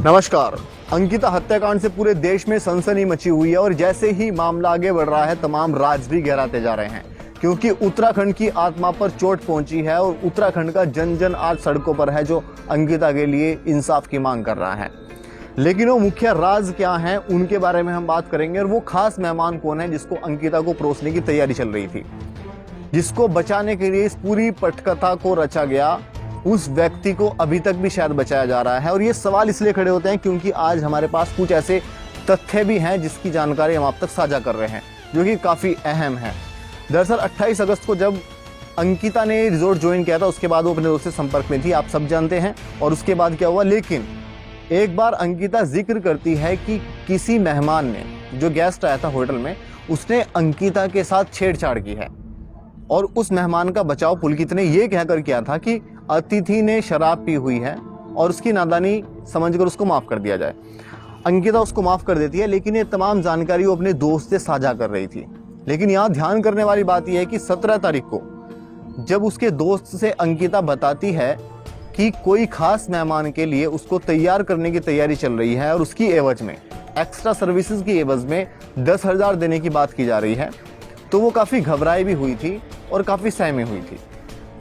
नमस्कार। अंकिता हत्याकांड से पूरे देश में सनसनी मची हुई है और जैसे ही मामला आगे बढ़ रहा है तमाम राज भी गहराते जा रहे हैं, क्योंकि उत्तराखंड की आत्मा पर चोट पहुंची है और उत्तराखंड का जन जन आज सड़कों पर है जो अंकिता के लिए इंसाफ की मांग कर रहा है। लेकिन वो मुख्य राज क्या है उनके बारे में हम बात करेंगे और वो खास मेहमान कौन है जिसको अंकिता को परोसने की तैयारी चल रही थी, जिसको बचाने के लिए इस पूरी पटकथा को रचा गया। उस व्यक्ति को अभी तक भी शायद बचाया जा रहा है और ये सवाल इसलिए खड़े होते हैं क्योंकि आज हमारे पास कुछ ऐसे तथ्य भी हैं जिसकी जानकारी हम आप तक साझा कर रहे हैं, जो कि काफ़ी अहम है। दरअसल 28 अगस्त को जब अंकिता ने रिजॉर्ट ज्वाइन किया था उसके बाद वो अपने दोस्त से संपर्क में थी, आप सब जानते हैं। और उसके बाद क्या हुआ, लेकिन एक बार अंकिता जिक्र करती है कि किसी मेहमान ने, जो गेस्ट आया था होटल में, उसने अंकिता के साथ छेड़छाड़ की है और उस मेहमान का बचाव पुलकित ने ये कहकर किया था कि अतिथि ने शराब पी हुई है और उसकी नादानी समझकर उसको माफ कर दिया जाए। अंकिता उसको माफ कर देती है, लेकिन ये तमाम जानकारी वो अपने दोस्त से साझा कर रही थी। लेकिन यहाँ ध्यान करने वाली बात यह है कि 17 तारीख को जब उसके दोस्त से अंकिता बताती है कि कोई खास मेहमान के लिए उसको तैयार करने की तैयारी चल रही है और उसकी एवज में, एक्स्ट्रा सर्विसेज की एवज में 10,000 देने की बात की जा रही है, तो वो काफ़ी घबराई भी हुई थी और काफ़ी सहमी हुई थी।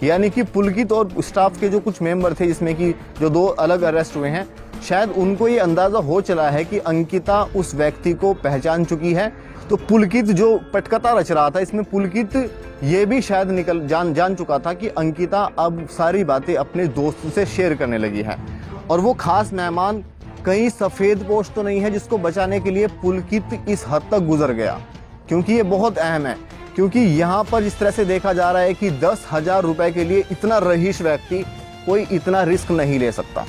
यानी कि पुलकित और स्टाफ के जो कुछ मेंबर थे, जिसमें कि जो 2 अलग अरेस्ट हुए हैं, शायद उनको ये अंदाज़ा हो चला है कि अंकिता उस व्यक्ति को पहचान चुकी है। तो पुलकित जो पटकथा रच रहा था, इसमें पुलकित ये भी शायद जान चुका था कि अंकिता अब सारी बातें अपने दोस्त से शेयर करने लगी है और वो खास मेहमान कहीं सफ़ेद पोश तो नहीं है जिसको बचाने के लिए पुलकित इस हद तक गुजर गया। क्योंकि ये बहुत अहम है, क्योंकि यहाँ पर इस तरह से देखा जा रहा है कि 10,000 रुपए के लिए इतना रहीश व्यक्ति कोई इतना रिस्क नहीं ले सकता।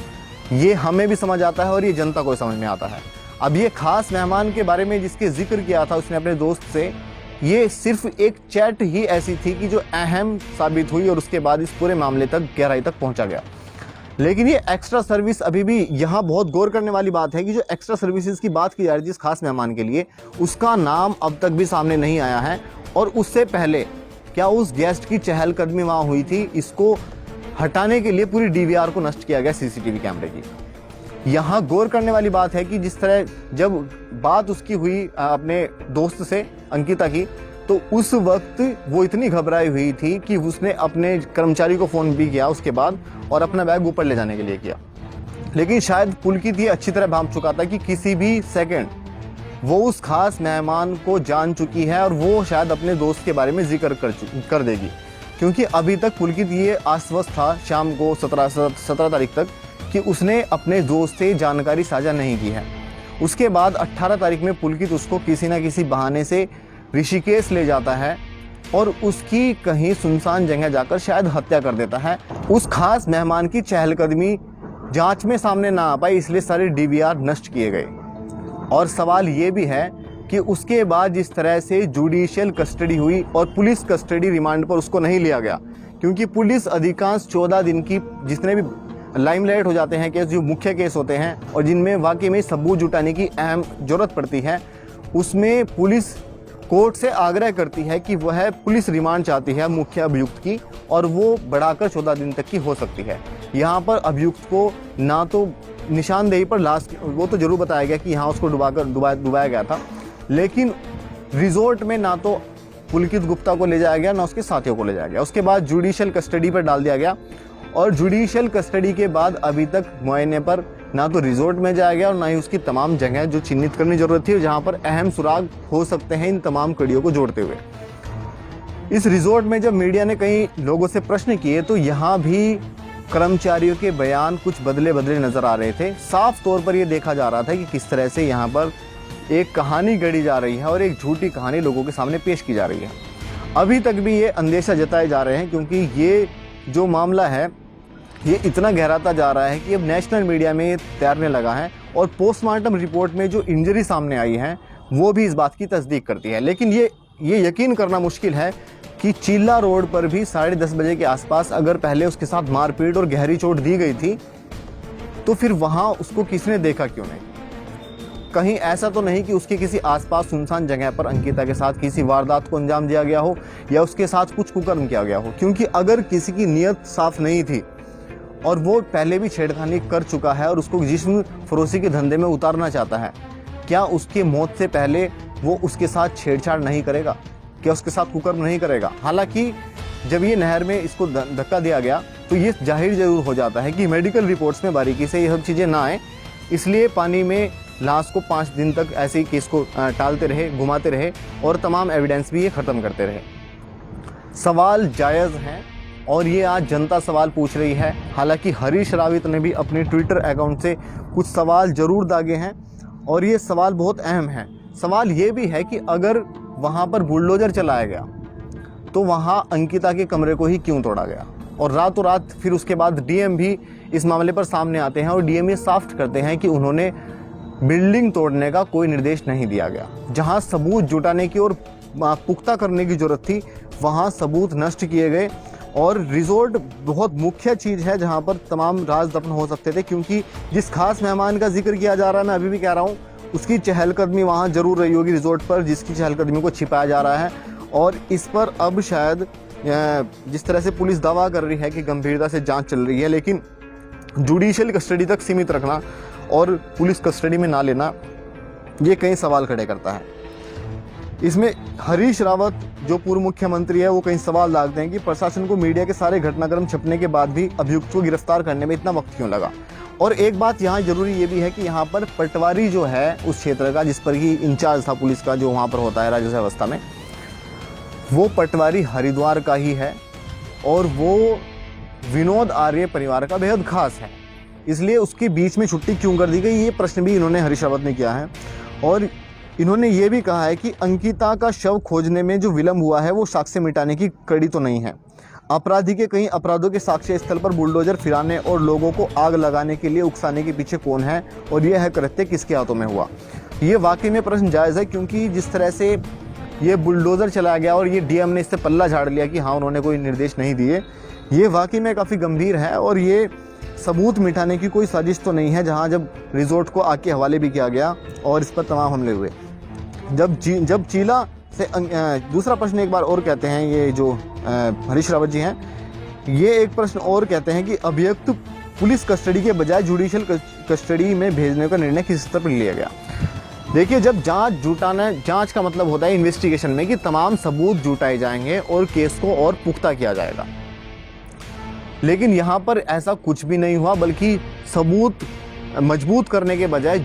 ये हमें भी समझ आता है और ये जनता को समझ में आता है। अब ये खास मेहमान के बारे में जिसके जिक्र किया था उसने अपने दोस्त से, ये सिर्फ एक चैट ही ऐसी थी कि जो अहम साबित हुई और उसके बाद इस पूरे मामले तक गहराई तक पहुंचा गया। लेकिन ये एक्स्ट्रा सर्विस, अभी भी यहाँ बहुत गौर करने वाली बात है कि जो एक्स्ट्रा सर्विसेज की बात की जा रही है जिस खास मेहमान के लिए, उसका नाम अब तक भी सामने नहीं आया है। और उससे पहले क्या उस गेस्ट की चहलकदमी वहाँ हुई थी, इसको हटाने के लिए पूरी डीवीआर को नष्ट किया गया सीसीटीवी कैमरे की। यहाँ गौर करने वाली बात है कि जिस तरह जब बात उसकी हुई अपने दोस्त से अंकिता की, तो उस वक्त वो इतनी घबराई हुई थी कि उसने अपने कर्मचारी को फ़ोन भी किया उसके बाद और अपना बैग ऊपर ले जाने के लिए किया। लेकिन शायद पुलकित ये अच्छी तरह भांप चुका था कि किसी भी सेकंड वो उस खास मेहमान को जान चुकी है और वो शायद अपने दोस्त के बारे में जिक्र कर देगी, क्योंकि अभी तक पुलकित ये आश्वस्त था शाम को 17 तारीख तक कि उसने अपने दोस्त से जानकारी साझा नहीं की है। उसके बाद 18 तारीख में पुलकित उसको किसी न किसी बहाने से ऋषिकेश ले जाता है और उसकी कहीं सुनसान जगह जाकर शायद हत्या कर देता है। उस खास मेहमान की चहलकदमी जांच में सामने ना आ पाई, इसलिए सारे डीवीआर नष्ट किए गए। और सवाल ये भी है कि उसके बाद जिस तरह से जुडिशियल कस्टडी हुई और पुलिस कस्टडी रिमांड पर उसको नहीं लिया गया, क्योंकि पुलिस अधिकांश 14 दिन की जितने भी लाइमलाइट हो जाते हैं केस, जो मुख्य केस होते हैं और जिनमें वाकई में सबूत जुटाने की अहम ज़रूरत पड़ती है, उसमें पुलिस कोर्ट से आग्रह करती है कि वह पुलिस रिमांड चाहती है मुख्य अभियुक्त की और वो बढ़ाकर 14 दिन तक की हो सकती है। यहाँ पर अभियुक्त को ना तो निशानदेही पर लास्ट वो तो जरूर बताया गया कि यहाँ उसको डुबाया गया था, लेकिन रिजॉर्ट में ना तो पुलकित गुप्ता को ले जाया गया ना उसके साथियों को ले जाया गया। उसके बाद जुडिशियल कस्टडी पर डाल दिया गया और जुडिशियल कस्टडी के बाद अभी तक मुआयने पर ना तो रिजॉर्ट में जाया गया और ना ही उसकी तमाम जगह जो चिन्हित करने की जरूरत थी, जहाँ पर अहम सुराग हो सकते हैं इन तमाम कड़ियों को जोड़ते हुए। इस रिजॉर्ट में जब मीडिया ने कई लोगों से प्रश्न किए तो यहाँ भी कर्मचारियों के बयान कुछ बदले नजर आ रहे थे। साफ तौर पर यह देखा जा रहा था कि किस तरह से यहाँ पर एक कहानी गढ़ी जा रही है और एक झूठी कहानी लोगों के सामने पेश की जा रही है। अभी तक भी ये अंदेशा जताए जा रहे हैं, क्योंकि ये जो मामला है ये इतना गहराता जा रहा है कि अब नेशनल मीडिया में ये तैरने लगा है और पोस्टमार्टम रिपोर्ट में जो इंजरी सामने आई है वो भी इस बात की तस्दीक करती है। लेकिन ये यकीन करना मुश्किल है कि चीला रोड पर भी 10:30 बजे के आसपास अगर पहले उसके साथ मारपीट और गहरी चोट दी गई थी तो फिर वहाँ उसको किसने देखा क्यों नहीं? कहीं ऐसा तो नहीं कि उसके किसी आसपास सुनसान जगह पर अंकिता के साथ किसी वारदात को अंजाम दिया गया हो या उसके साथ कुछ कुकर्म किया गया हो? क्योंकि अगर किसी की नीयत साफ नहीं थी और वो पहले भी छेड़खानी कर चुका है और उसको जिस्म फरोशी के धंधे में उतारना चाहता है, क्या उसकी मौत से पहले वो उसके साथ छेड़छाड़ नहीं करेगा? क्या उसके साथ कुकर्म नहीं करेगा? हालांकि जब ये नहर में इसको धक्का दिया गया तो ये जाहिर जरूर हो जाता है कि मेडिकल रिपोर्ट्स में बारीकी से ये सब चीज़ें ना आए, इसलिए पानी में लाश को 5 दिन तक ऐसे ही केस को टालते रहे, घुमाते रहे और तमाम एविडेंस भी ये ख़त्म करते रहे। सवाल जायज़ हैं और ये आज जनता सवाल पूछ रही है। हालांकि हरीश रावत ने भी अपने ट्विटर अकाउंट से कुछ सवाल ज़रूर दागे हैं और ये सवाल बहुत अहम है। सवाल ये भी है कि अगर वहाँ पर बुलडोज़र चलाया गया तो वहाँ अंकिता के कमरे को ही क्यों तोड़ा गया? और रातों रात फिर उसके बाद डीएम भी इस मामले पर सामने आते हैं और डीएम ये साफ करते हैं कि उन्होंने बिल्डिंग तोड़ने का कोई निर्देश नहीं दिया गया। जहाँ सबूत जुटाने की और पुख्ता करने की जरूरत थी वहाँ सबूत नष्ट किए गए। और रिजॉर्ट बहुत मुख्य चीज़ है जहाँ पर तमाम राज दफन हो सकते थे, क्योंकि जिस खास मेहमान का जिक्र किया जा रहा है, मैं अभी भी कह रहा हूँ, उसकी चहलकदमी वहाँ जरूर रही होगी रिजॉर्ट पर, जिसकी चहलकदमी को छिपाया जा रहा है। और इस पर अब शायद जिस तरह से पुलिस दावा कर रही है कि गंभीरता से जांच चल रही है, लेकिन जुडिशियल कस्टडी तक सीमित रखना और पुलिस कस्टडी में ना लेना, ये कई सवाल खड़े करता है। इसमें हरीश रावत जो पूर्व मुख्यमंत्री है वो कई सवाल दागते हैं कि प्रशासन को मीडिया के सारे घटनाक्रम छपने के बाद भी अभियुक्त को गिरफ्तार करने में इतना वक्त क्यों लगा। और एक बात यहाँ जरूरी ये भी है कि यहाँ पर पटवारी जो है उस क्षेत्र का, जिस पर कि इंचार्ज था पुलिस का जो वहाँ पर होता है राजस्व व्यवस्था में, वो पटवारी हरिद्वार का ही है और वो विनोद आर्य परिवार का बेहद खास है। इसलिए उसके बीच में छुट्टी क्यों कर दी गई, ये प्रश्न भी इन्होंने हरीश रावत ने किया है। और इन्होंने ये भी कहा है कि अंकिता का शव खोजने में जो विलंब हुआ है वो साक्ष्य मिटाने की कड़ी तो नहीं है। अपराधी के कई अपराधों के साक्ष्य स्थल पर बुलडोजर फिराने और लोगों को आग लगाने के लिए उकसाने के पीछे कौन है और यह है कृत्य किसके हाथों में हुआ। ये वाकई में प्रश्न जायज़ है, क्योंकि जिस तरह से ये बुलडोज़र चला गया और ये डीएम ने इससे पल्ला झाड़ लिया कि हाँ उन्होंने कोई निर्देश नहीं दिए, ये वाकई में काफ़ी गंभीर है। और ये सबूत मिटाने की कोई साजिश तो नहीं है, जहाँ जब रिजॉर्ट को आग के हवाले भी किया गया और इस पर तमाम हमले हुए। जब चीला से दूसरा प्रश्न एक बार और कहते हैं, ये जो हरीश रावत जी हैं, ये एक प्रश्न और कहते हैं कि अभियुक्त पुलिस कस्टडी के बजाय जुडिशियल कस्टडी में भेजने का निर्णय किस स्तर पर लिया गया। देखिए, जब जांच का मतलब होता है इन्वेस्टिगेशन में कि तमाम सबूत जुटाए जाएंगे और केस को और पुख्ता किया जाएगा, लेकिन यहाँ पर ऐसा कुछ भी नहीं हुआ, बल्कि सबूत मजबूत करने के बजाय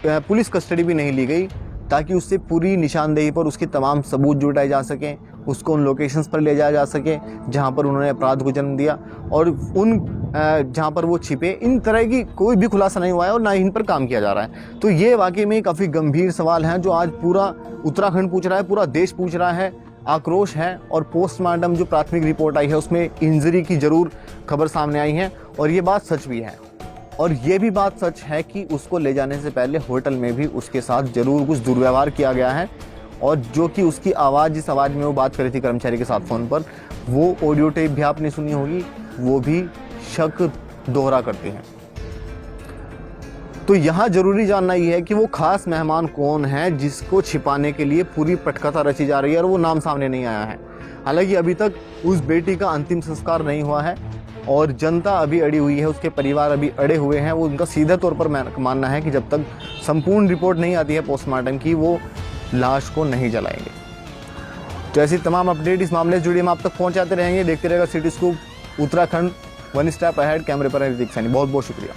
पुलिस कस्टडी भी नहीं ली गई ताकि उससे पूरी निशानदेही पर उसके तमाम सबूत जुटाए जा सकें, उसको उन लोकेशंस पर ले जाया जा सके जहाँ पर उन्होंने अपराध को जन्म दिया और उन जहाँ पर वो छिपे। इन तरह की कोई भी खुलासा नहीं हुआ है और ना ही इन पर काम किया जा रहा है। तो ये वाकई में काफ़ी गंभीर सवाल हैं जो आज पूरा उत्तराखंड पूछ रहा है, पूरा देश पूछ रहा है, आक्रोश है। और पोस्टमार्टम जो प्राथमिक रिपोर्ट आई है उसमें इंजरी की ज़रूर खबर सामने आई है और ये बात सच भी है। और ये भी बात सच है कि उसको ले जाने से पहले होटल में भी उसके साथ ज़रूर कुछ दुर्व्यवहार किया गया है और जो कि उसकी आवाज़, जिस आवाज़ में वो बात कर रही थी कर्मचारी के साथ फ़ोन पर, वो ऑडियो टेप भी आपने सुनी होगी, वो भी शक दोहरा करती हैं। तो यहाँ ज़रूरी जानना ये है कि वो खास मेहमान कौन है जिसको छिपाने के लिए पूरी पटकथा रची जा रही है और वो नाम सामने नहीं आया है। हालांकि अभी तक उस बेटी का अंतिम संस्कार नहीं हुआ है और जनता अभी अड़ी हुई है, उसके परिवार अभी अड़े हुए हैं। वो उनका सीधे तौर पर मानना है कि जब तक संपूर्ण रिपोर्ट नहीं आती है पोस्टमार्टम की, वो लाश को नहीं जलाएंगे। तो ऐसी तमाम अपडेट इस मामले से जुड़ी हम आप तक पहुंचाते रहेंगे। देखते रहेगा city scoop Uttarakhand, one step ahead. कैमरे पर ऋतिक सैनी, बहुत बहुत शुक्रिया।